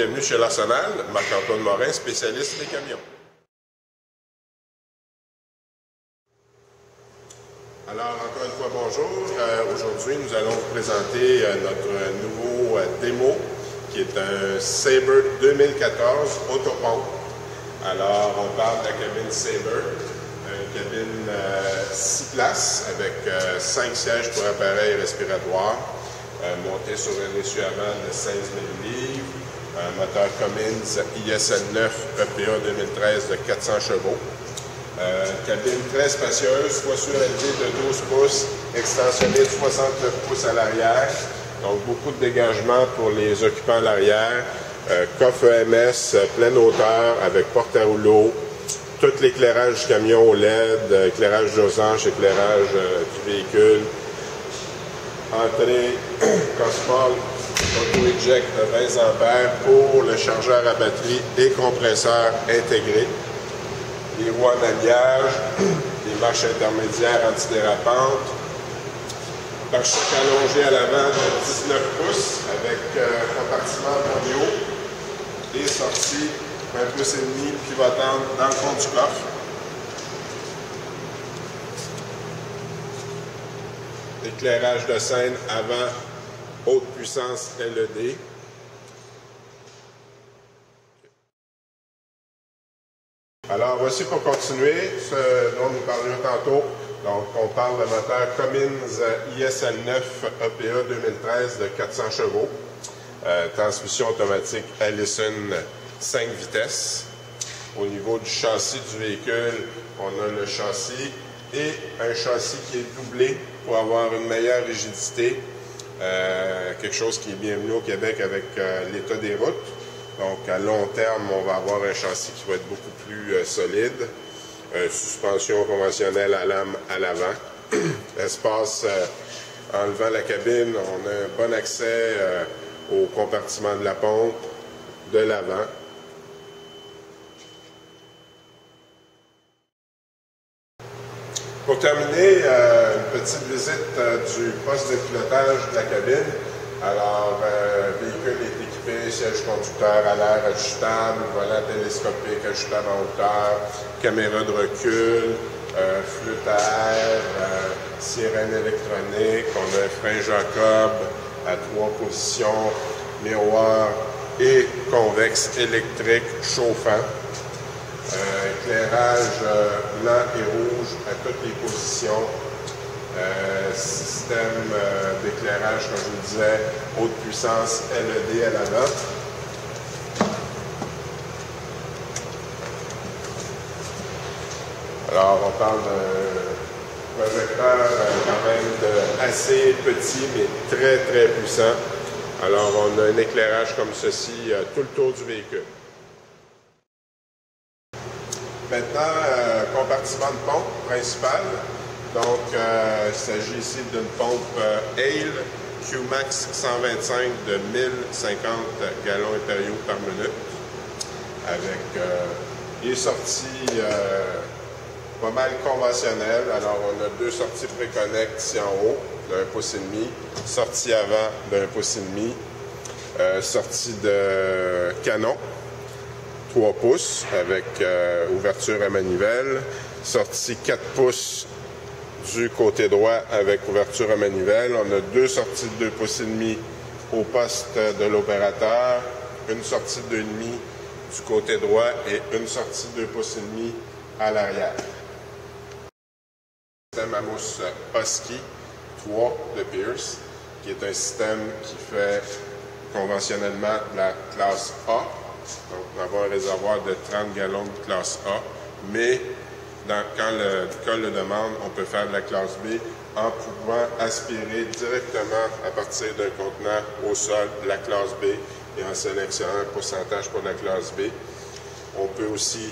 bienvenue chez l'Arsenal. Marc-Antoine Morin, spécialiste des camions. Alors, encore une fois, bonjour. Aujourd'hui, nous allons vous présenter notre nouveau démo, qui est un Sabre 2014 Autopompe. Alors, on parle de la cabine Sabre, une cabine 6 places avec 5 sièges pour appareil respiratoire, monté sur un essieu avant de 16 000 livres, un moteur Cummins ISL9 EPA 2013 de 400 chevaux. Cabine très spacieuse, toiture élevée de 12 pouces, extensionnée de 69 pouces à l'arrière, donc beaucoup de dégagement pour les occupants à l'arrière, coffre EMS, pleine hauteur avec porte à rouleau, tout l'éclairage du camion au LED, éclairage d'osage, éclairage du véhicule, entrée Cosmol auto-eject de 20 ampères pour le chargeur à batterie et compresseur intégré. Les roues en alliage, les marches intermédiaires antidérapantes, pare-choc allongé à l'avant de 19 pouces avec compartiment audio et sortie 1,5 pouces pivotante dans le fond du coffre. Éclairage de scène avant haute puissance LED. Alors, voici pour continuer ce dont nous parlions tantôt. Donc, on parle de moteur Cummins ISL9 EPA 2013 de 400 chevaux. Transmission automatique Allison 5 vitesses. Au niveau du châssis du véhicule, on a le châssis et un châssis qui est doublé pour avoir une meilleure rigidité. Quelque chose qui est bienvenu au Québec avec l'état des routes. Donc, à long terme, on va avoir un châssis qui va être beaucoup plus solide. Suspension conventionnelle à lame à l'avant. Espace enlevant la cabine, on a un bon accès au compartiment de la pompe de l'avant. Pour terminer, une petite visite du poste de pilotage de la cabine. Alors, le véhicule est équipé, siège conducteur à l'air ajustable, volant télescopique ajustable en hauteur, caméra de recul, flûte à air, sirène électronique, on a un frein Jacob à 3 positions, miroir et convexe électrique chauffant. Éclairage blanc et rouge à toutes les positions. Système d'éclairage, comme je vous disais, haute puissance LED à l'avant. Alors, on parle d'un projecteur quand même assez petit, mais très, très puissant. Alors, on a un éclairage comme ceci tout le tour du véhicule. Maintenant, compartiment de pompe principal. Donc, il s'agit ici d'une pompe Hale Q-Max 125 de 1050 gallons impériaux par minute. Avec les sorties pas mal conventionnelles. Alors, on a 2 sorties Pré-Connect ici en haut, de 1,5 pouces. Sortie avant de 1,5 pouces. Sortie de canon, 3 pouces avec ouverture à manivelle. Sortie 4 pouces du côté droit avec ouverture à manivelle. On a 2 sorties de 2,5 pouces au poste de l'opérateur, une sortie de 2,5 du côté droit et une sortie de 2,5 pouces à l'arrière. Système à mousse Husky 3 de Pierce, qui est un système qui fait conventionnellement de la classe A. Donc, on va avoir un réservoir de 30 gallons de classe A, mais quand le col le demande, on peut faire de la classe B en pouvant aspirer directement à partir d'un contenant au sol de la classe B et en sélectionnant un pourcentage pour la classe B. On peut aussi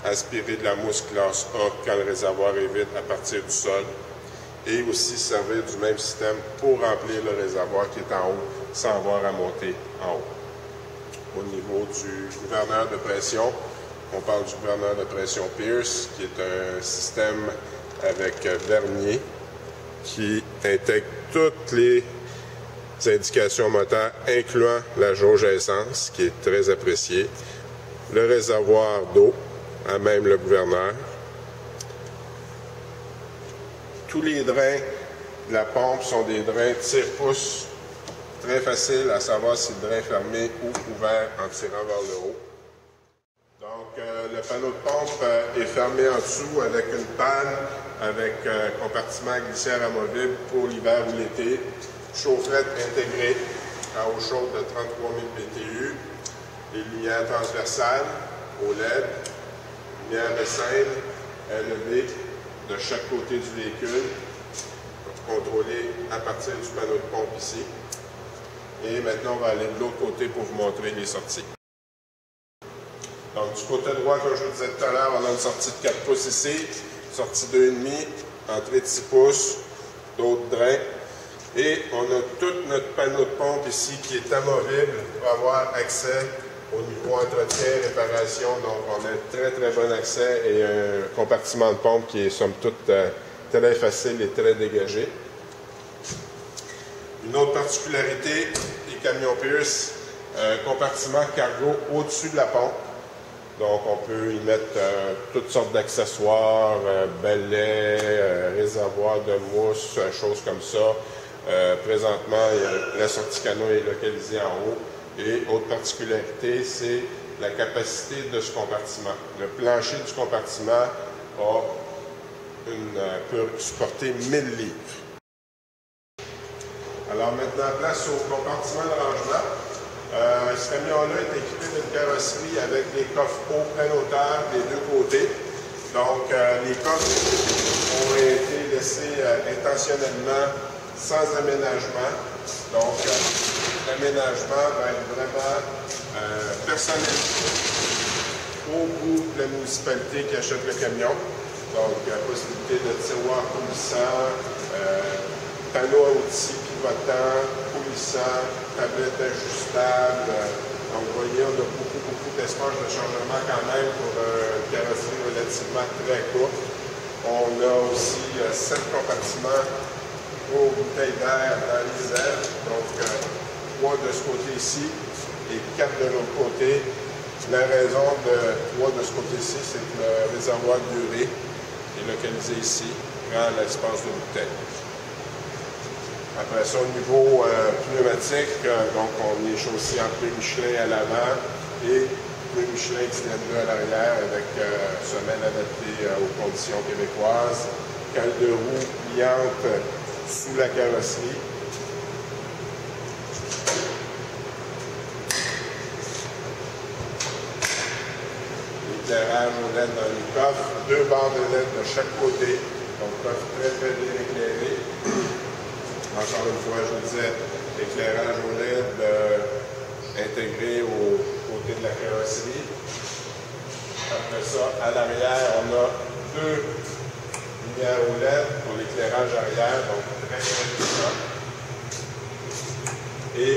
aspirer de la mousse classe A quand le réservoir est vide à partir du sol et aussi servir du même système pour remplir le réservoir qui est en haut sans avoir à monter en haut. Au niveau du gouverneur de pression, on parle du gouverneur de pression Pierce, qui est un système avec vernier qui intègre toutes les indications moteur, incluant la jauge à essence, qui est très appréciée, le réservoir d'eau, à même le gouverneur. Tous les drains de la pompe sont des drains tire-pouce, très facile à savoir si le drain est fermé ou ouvert en tirant vers le haut. Donc, le panneau de pompe est fermé en dessous avec une panne, avec compartiment glissière amovible pour l'hiver ou l'été, chaufferette intégrée à eau chaude de 33 000 BTU, les lumières transversales OLED, lumière de scène LED de chaque côté du véhicule, contrôlé à partir du panneau de pompe ici. Et maintenant, on va aller de l'autre côté pour vous montrer les sorties. Donc, du côté droit, comme je vous disais tout à l'heure, on a une sortie de 4 pouces ici, sortie 2,5, entrée de 6 pouces, d'autres drains. Et on a tout notre panneau de pompe ici qui est amovible pour avoir accès au niveau entretien, réparation. Donc, on a un très, très bon accès et un compartiment de pompe qui est, somme toute, très facile et très dégagé. Une autre particularité des camions Pierce, un compartiment cargo au-dessus de la pompe. Donc, on peut y mettre toutes sortes d'accessoires, balais, réservoirs de mousse, choses comme ça. Présentement, la sortie canot est localisée en haut. Et autre particularité, c'est la capacité de ce compartiment. Le plancher du compartiment peut supporter 1000 livres. Alors maintenant, place au compartiment de rangement. Ce camion-là est équipé d'une carrosserie avec des coffres hauts plein hauteur des deux côtés. Donc, les coffres ont été laissés intentionnellement sans aménagement. Donc, l'aménagement va être vraiment personnalisé au goût de la municipalité qui achète le camion. Donc, possibilité de tiroir coulissant, panneau à outils pivotant, coulissant, tablette ajustable. Donc, vous voyez, on a beaucoup d'espace de changement quand même pour une carrosserie relativement très courte. On a aussi 7 compartiments pour bouteilles d'air dans les ailes. Donc, 3 de ce côté ici et 4 de l'autre côté. La raison de 3 de ce côté-ci, c'est que le réservoir de durée est localisé ici, prend l'espace de bouteille. Après ça, au niveau pneumatique, donc on est chaussé en pneus Michelin à l'avant et pneus Michelin XL2 à l'arrière avec semelle adaptée aux conditions québécoises, cale de roue pliante sous la carrosserie. L'éclairage au LED dans les coffres, 2 barres de LED de chaque côté, donc coffre très bien éclairé. Encore une fois, je vous disais, éclairage au LED intégré au côté de la carrosserie. Après ça, à l'arrière, on a 2 lumières au LED pour l'éclairage arrière, donc très puissant. Et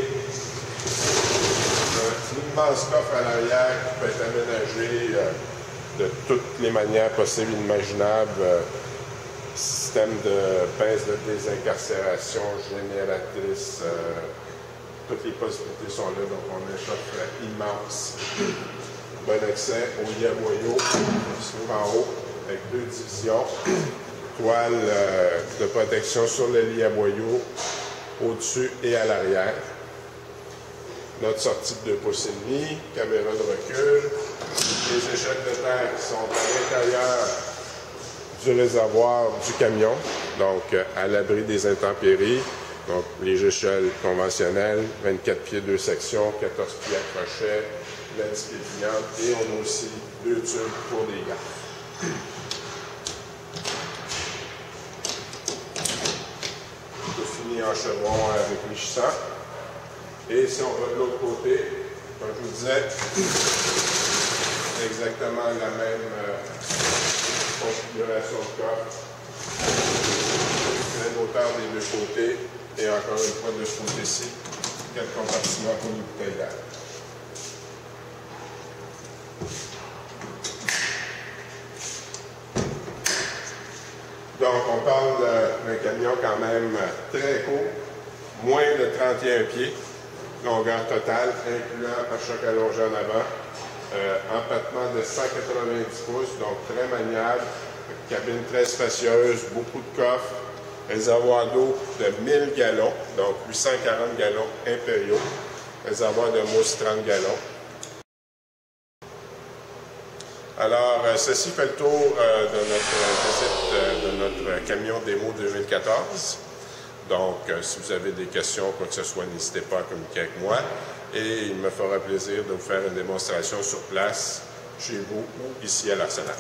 un immense coffre à l'arrière qui peut être aménagé de toutes les manières possibles et imaginables. Système de pince de désincarcération, génératrice, toutes les possibilités sont là, donc on a un coffre immense. Bon accès au lit à boyaux qui se trouve en haut avec 2 divisions. Toile de protection sur le lit à boyaux, au-dessus et à l'arrière. Notre sortie de 2,5 pouces, caméra de recul, les échelles de terre qui sont à l'intérieur du réservoir du camion, donc à l'abri des intempéries. Donc les échelles conventionnelles, 24 pieds 2 sections, 14 pieds à crochet, la 10 pieds pliante, et on a aussi 2 tubes pour des gaffes. Tout fini en chevron avec Michelin. Et si on va de l'autre côté, comme je vous disais, exactement la même configuration de coffre, plein d'auteur des deux côtés, et encore une fois de ce côté-ci, 4 compartiments pour les bouteilles d'air. Donc on parle d'un camion quand même très court, moins de 31 pieds, longueur totale, incluant un choc allongé en avant, empattement de 190 pouces, donc très maniable, cabine très spacieuse, beaucoup de coffres, réservoir d'eau de 1000 gallons, donc 840 gallons impériaux, réservoir de mousse 30 gallons. Alors, ceci fait le tour de notre visite de notre camion démo 2014. Donc, si vous avez des questions, quoi que ce soit, n'hésitez pas à communiquer avec moi. Et il me fera plaisir de vous faire une démonstration sur place, chez vous ou ici à l'Arsenal.